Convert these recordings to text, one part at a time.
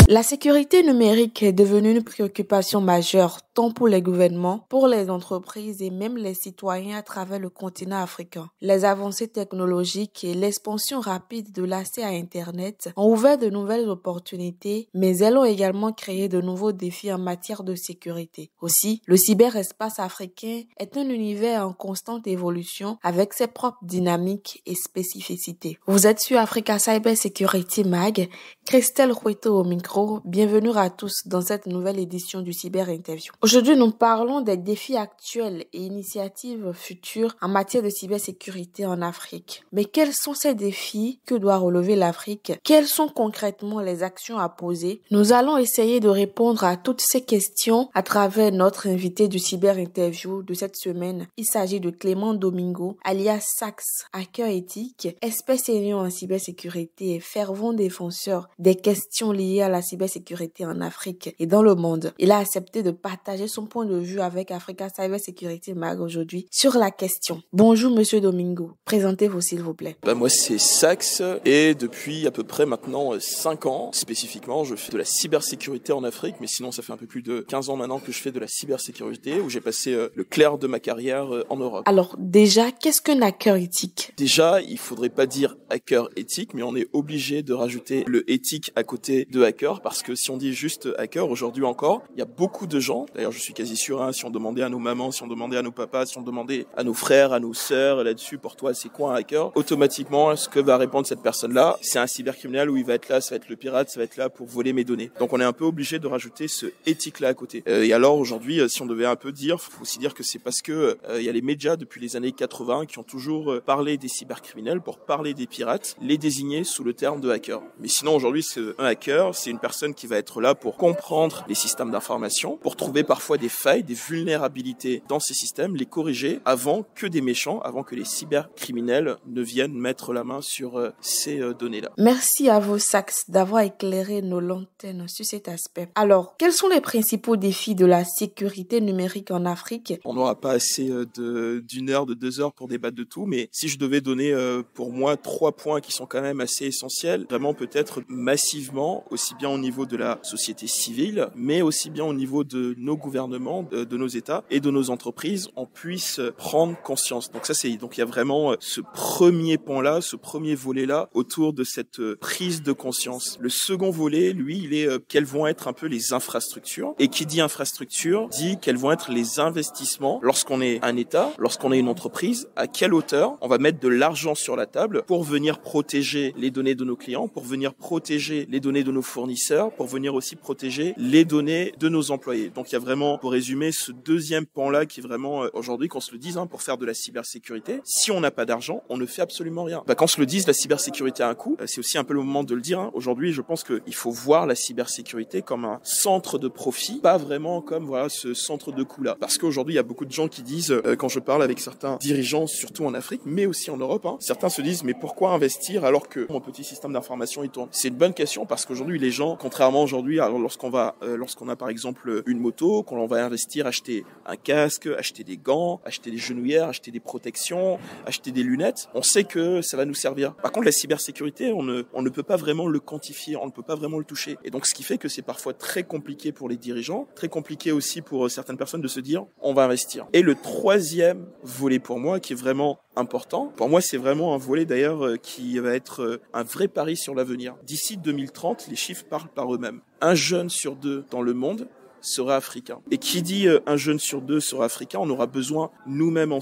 La sécurité numérique est devenue une préoccupation majeure tant pour les gouvernements, pour les entreprises et même les citoyens à travers le continent africain. Les avancées technologiques et l'expansion rapide de l'accès à Internet ont ouvert de nouvelles opportunités, mais elles ont également créé de nouveaux défis en matière de sécurité. Aussi, le cyberespace africain est un univers en constante évolution avec ses propres dynamiques et spécificités. Vous êtes sur Africa Cyber Security Mag, Christelle Roueto au micro, bienvenue à tous dans cette nouvelle édition du Cyber Interview. Aujourd'hui, nous parlons des défis actuels et initiatives futures en matière de cybersécurité en Afrique. Mais quels sont ces défis? Que doit relever l'Afrique? Quelles sont concrètement les actions à poser? Nous allons essayer de répondre à toutes ces questions à travers notre invité du Cyber Interview de cette semaine. Il s'agit de Clément Domingo, alias Sax, hacker éthique, expert senior en cybersécurité et fervent défenseur des questions liées à la cybersécurité en Afrique et dans le monde. Il a accepté de partager son point de vue avec Africa Cyber Security Mag aujourd'hui sur la question. Bonjour Monsieur Domingo, présentez-vous s'il vous plaît. Moi c'est Sax et depuis à peu près maintenant 5 ans spécifiquement je fais de la cybersécurité en Afrique, mais sinon ça fait un peu plus de 15 ans maintenant que je fais de la cybersécurité où j'ai passé le clair de ma carrière en Europe. Alors déjà, qu'est-ce qu'un hacker éthique? Déjà, il faudrait pas dire hacker éthique, mais on est obligé de rajouter le éthique à côté de hacker parce que si on dit juste hacker aujourd'hui encore, il y a beaucoup de gens, d'ailleurs je suis quasi sûr, si on demandait à nos mamans, si on demandait à nos papas, si on demandait à nos frères, à nos sœurs là-dessus, pour toi c'est quoi un hacker? Automatiquement, ce que va répondre cette personne-là, c'est un cybercriminel où il va être là, ça va être le pirate, ça va être là pour voler mes données. Donc on est un peu obligé de rajouter ce éthique-là à côté. Et alors aujourd'hui, si on devait un peu dire, faut aussi dire que c'est parce que il y a les médias depuis les années 80 qui ont toujours parlé des cybercriminels pour parler des pirates, les désigner sous le terme de hacker. Mais sinon aujourd'hui, un hacker, c'est une personne qui va être là pour comprendre les systèmes d'information, pour trouver parfois des failles, des vulnérabilités dans ces systèmes, les corriger avant que des méchants, avant que les cybercriminels ne viennent mettre la main sur ces données-là. Merci à vous, Sax, d'avoir éclairé nos lanternes sur cet aspect. Alors, quels sont les principaux défis de la sécurité numérique en Afrique? On n'aura pas assez d'une heure, de 2 heures pour débattre de tout, mais si je devais donner pour moi 3 points qui sont quand même assez essentiels, vraiment peut-être massivement, aussi bien au niveau de la société civile, mais aussi bien au niveau de nos gouvernements, de nos États et de nos entreprises, on puisse prendre conscience. Donc il y a vraiment ce premier pan-là, ce premier volet-là autour de cette prise de conscience. Le second volet, lui, il est quelles vont être un peu les infrastructures. Et qui dit infrastructure dit quels vont être les investissements lorsqu'on est un État, lorsqu'on est une entreprise, à quelle hauteur on va mettre de l'argent sur la table pour venir protéger les données de nos clients, pour venir protéger les données de nos fournisseurs, pour venir aussi protéger les données de nos employés. Donc il y a vraiment, pour résumer, ce deuxième pan-là qui est vraiment, aujourd'hui, qu'on se le dise, pour faire de la cybersécurité, si on n'a pas d'argent, on ne fait absolument rien. Qu'on se le dise, la cybersécurité a un coût, c'est aussi un peu le moment de le dire. Aujourd'hui, je pense qu'il faut voir la cybersécurité comme un centre de profit, pas vraiment comme ce centre de coût-là. Parce qu'aujourd'hui, il y a beaucoup de gens qui disent, quand je parle avec certains dirigeants, surtout en Afrique, mais aussi en Europe, certains se disent, mais pourquoi investir alors que mon petit système d'information il tourne? C'est une bonne question parce qu'aujourd'hui, les gens, contrairement aujourd'hui, alors lorsqu'on a par exemple une moto, qu'on va investir, acheter un casque, acheter des gants, acheter des genouillères, acheter des protections, acheter des lunettes, on sait que ça va nous servir. Par contre, la cybersécurité, on ne peut pas vraiment le quantifier, on ne peut pas vraiment le toucher. Et donc, ce qui fait que c'est parfois très compliqué pour les dirigeants, très compliqué aussi pour certaines personnes de se dire, on va investir. Et le troisième volet pour moi, qui est vraiment important, pour moi, c'est vraiment un volet d'ailleurs qui va être un vrai pari sur l'avenir. D'ici 2030, les chiffres parlent par eux-mêmes. 1 jeune sur 2 dans le monde sera africain. Et qui dit 1 jeune sur 2 sera africain, on aura besoin nous-mêmes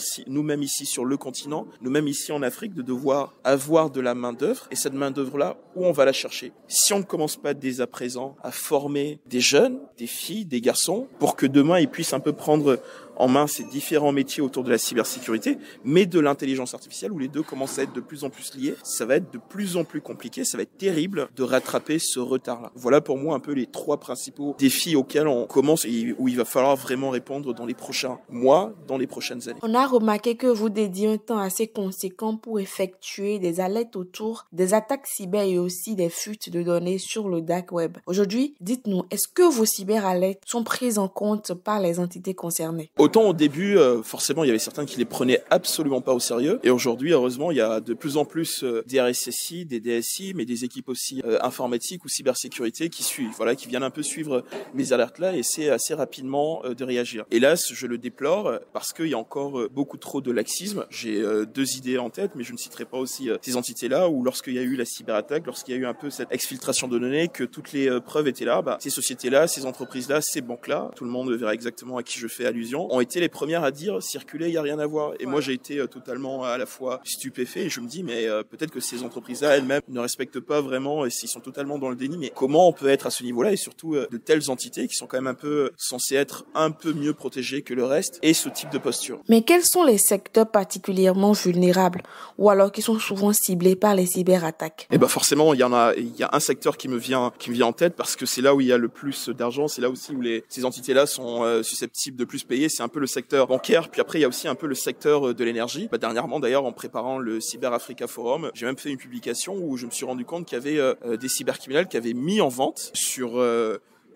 ici sur le continent, nous-mêmes ici en Afrique, de devoir avoir de la main-d'œuvre. Et cette main-d'œuvre-là, où on va la chercher? Si on ne commence pas dès à présent à former des jeunes, des filles, des garçons, pour que demain ils puissent un peu prendre en main ces différents métiers autour de la cybersécurité, mais de l'intelligence artificielle où les deux commencent à être de plus en plus liés, ça va être de plus en plus compliqué, ça va être terrible de rattraper ce retard-là. Voilà pour moi un peu les 3 principaux défis auxquels on commence et où il va falloir vraiment répondre dans les prochains mois, dans les prochaines années. On a remarqué que vous dédiez un temps assez conséquent pour effectuer des alertes autour des attaques cyber et aussi des fuites de données sur le dark web. Aujourd'hui, dites-nous, est-ce que vos cyberalertes sont prises en compte par les entités concernées? Autant au début, forcément, il y avait certains qui les prenaient absolument pas au sérieux. Et aujourd'hui, heureusement, il y a de plus en plus des RSSI, des DSI, mais des équipes aussi informatiques ou cybersécurité qui suivent, voilà, qui viennent un peu suivre mes alertes là, et c'est assez rapidement de réagir. Hélas, je le déplore parce qu'il y a encore beaucoup trop de laxisme. J'ai deux idées en tête, mais je ne citerai pas aussi ces entités-là, où lorsqu'il y a eu la cyberattaque, lorsqu'il y a eu un peu cette exfiltration de données, que toutes les preuves étaient là, ces sociétés-là, ces entreprises-là, ces banques-là, tout le monde verra exactement à qui je fais allusion, ont été les premières à dire circuler, il n'y a rien à voir. Et moi, j'ai été totalement à la fois stupéfait, et je me dis, mais peut-être que ces entreprises-là elles-mêmes ne respectent pas vraiment, et s'ils sont totalement dans le déni, mais comment on peut être à ce niveau-là, et surtout de telles entités qui sont quand même un peu censées être un peu mieux protégées que le reste, et ce type de posture. Mais quels sont les secteurs particulièrement vulnérables, ou alors qui sont souvent ciblés par les cyberattaques? Et forcément, il y a un secteur qui me vient en tête, parce que c'est là où il y a le plus d'argent, c'est là aussi où ces entités-là sont susceptibles de plus payer, c'est un peu le secteur bancaire, puis après il y a aussi un peu le secteur de l'énergie. Dernièrement d'ailleurs, en préparant le Cyber Africa Forum, j'ai même fait une publication où je me suis rendu compte qu'il y avait des cybercriminels qui avaient mis en vente sur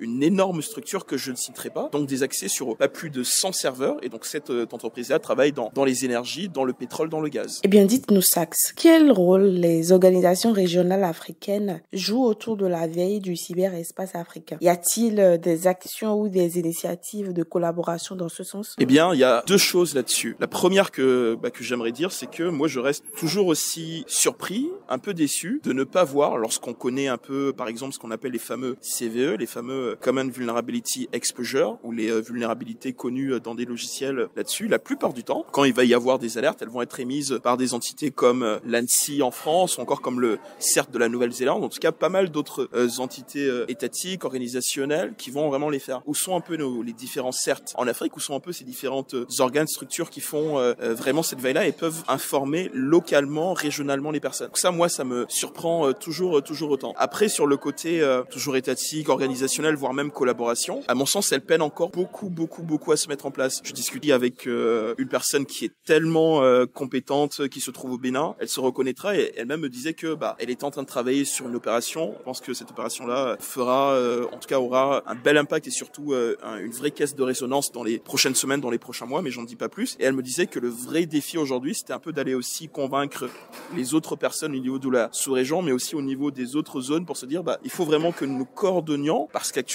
une énorme structure que je ne citerai pas, donc des accès sur pas plus de 100 serveurs, et donc cette entreprise-là travaille dans les énergies, dans le pétrole, dans le gaz. Eh bien, dites-nous, Sax, quel rôle les organisations régionales africaines jouent autour de la veille du cyberespace africain? Y a-t-il des actions ou des initiatives de collaboration dans ce sens? Eh bien, il y a deux choses là-dessus. La première que j'aimerais dire, c'est que moi, je reste toujours aussi surpris, un peu déçu, de ne pas voir, lorsqu'on connaît un peu, par exemple, ce qu'on appelle les fameux CVE, les fameux Common Vulnerability Exposure, ou les vulnérabilités connues dans des logiciels là-dessus, la plupart du temps, quand il va y avoir des alertes, elles vont être émises par des entités comme l'ANSSI en France, ou encore comme le CERT de la Nouvelle-Zélande, en tout cas pas mal d'autres entités étatiques, organisationnelles, qui vont vraiment les faire. Où sont un peu les différents CERT en Afrique, où sont un peu ces différentes organes, structures qui font vraiment cette veille-là et peuvent informer localement, régionalement les personnes. Donc ça, moi, ça me surprend toujours autant. Après, sur le côté toujours étatique, organisationnel, voire même collaboration, à mon sens, elle peine encore beaucoup à se mettre en place. Je discutais avec une personne qui est tellement compétente, qui se trouve au Bénin, elle se reconnaîtra, et elle-même me disait que elle était en train de travailler sur une opération. Je pense que cette opération-là fera, en tout cas aura un bel impact, et surtout une vraie caisse de résonance dans les prochaines semaines, dans les prochains mois, mais j'en dis pas plus. Et elle me disait que le vrai défi aujourd'hui, c'était un peu d'aller aussi convaincre les autres personnes au niveau de la sous-région, mais aussi au niveau des autres zones, pour se dire il faut vraiment que nous coordonnions, parce qu'actuellement,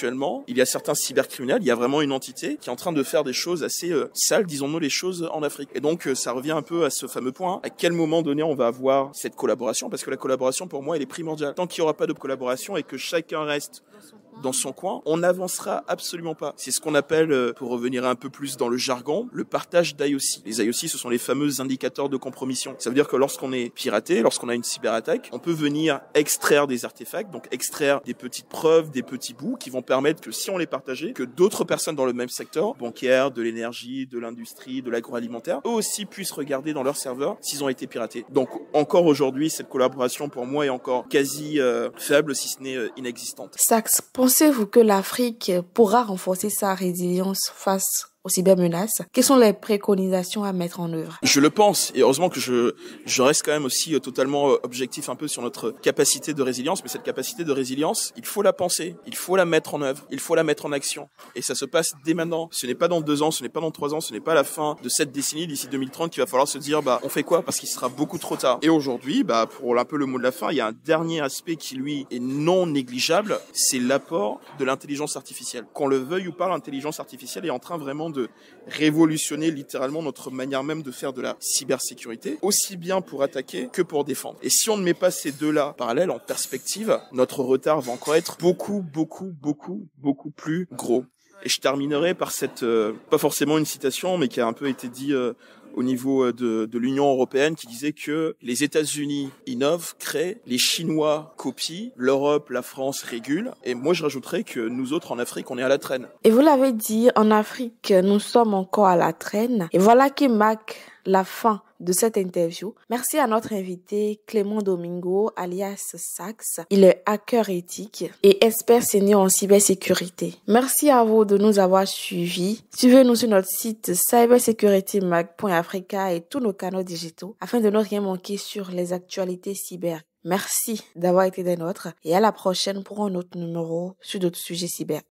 il y a certains cybercriminels, il y a vraiment une entité qui est en train de faire des choses assez sales, disons-nous les choses, en Afrique. Et donc, ça revient un peu à ce fameux point, à quel moment donné on va avoir cette collaboration, parce que la collaboration, pour moi, elle est primordiale. Tant qu'il n'y aura pas de collaboration et que chacun reste dans son coin, on n'avancera absolument pas. C'est ce qu'on appelle, pour revenir un peu plus dans le jargon, le partage d'IOC. Les IOC, ce sont les fameux indicateurs de compromission. Ça veut dire que lorsqu'on est piraté, lorsqu'on a une cyberattaque, on peut venir extraire des artefacts, donc extraire des petites preuves, des petits bouts qui vont permettre que, si on les partageait, que d'autres personnes dans le même secteur, bancaire, de l'énergie, de l'industrie, de l'agroalimentaire, eux aussi puissent regarder dans leur serveur s'ils ont été piratés. Donc encore aujourd'hui, cette collaboration pour moi est encore quasi faible, si ce n'est inexistante. Sax, pensez-vous que l'Afrique pourra renforcer sa résilience face aux cybermenaces? Quelles sont les préconisations à mettre en œuvre? Je le pense, et heureusement que je reste quand même aussi totalement objectif un peu sur notre capacité de résilience, mais cette capacité de résilience, il faut la penser, il faut la mettre en œuvre, il faut la mettre en action, et ça se passe dès maintenant. Ce n'est pas dans 2 ans, ce n'est pas dans 3 ans, ce n'est pas à la fin de cette décennie, d'ici 2030, qu'il va falloir se dire on fait quoi, parce qu'il sera beaucoup trop tard. Et aujourd'hui, pour un peu le mot de la fin, il y a un dernier aspect qui lui est non négligeable, c'est l'apport de l'intelligence artificielle. Qu'on le veuille ou pas, l'intelligence artificielle est en train vraiment de révolutionner littéralement notre manière même de faire de la cybersécurité, aussi bien pour attaquer que pour défendre. Et si on ne met pas ces deux-là parallèles, en perspective, notre retard va encore être beaucoup plus gros. Et je terminerai par cette, pas forcément une citation, mais qui a un peu été dit au niveau de l'Union européenne, qui disait que les États-Unis innovent, créent, les Chinois copient, l'Europe, la France régulent, et moi je rajouterais que nous autres en Afrique, on est à la traîne. Et vous l'avez dit, en Afrique, nous sommes encore à la traîne. Et voilà qui marque la fin de cette interview. Merci à notre invité Clément Domingo, alias Sax. Il est hacker éthique et expert senior en cybersécurité. Merci à vous de nous avoir suivis. Suivez-nous sur notre site cybersecurity.mag.africa et tous nos canaux digitaux afin de ne rien manquer sur les actualités cyber. Merci d'avoir été des nôtres et à la prochaine pour un autre numéro sur d'autres sujets cyber.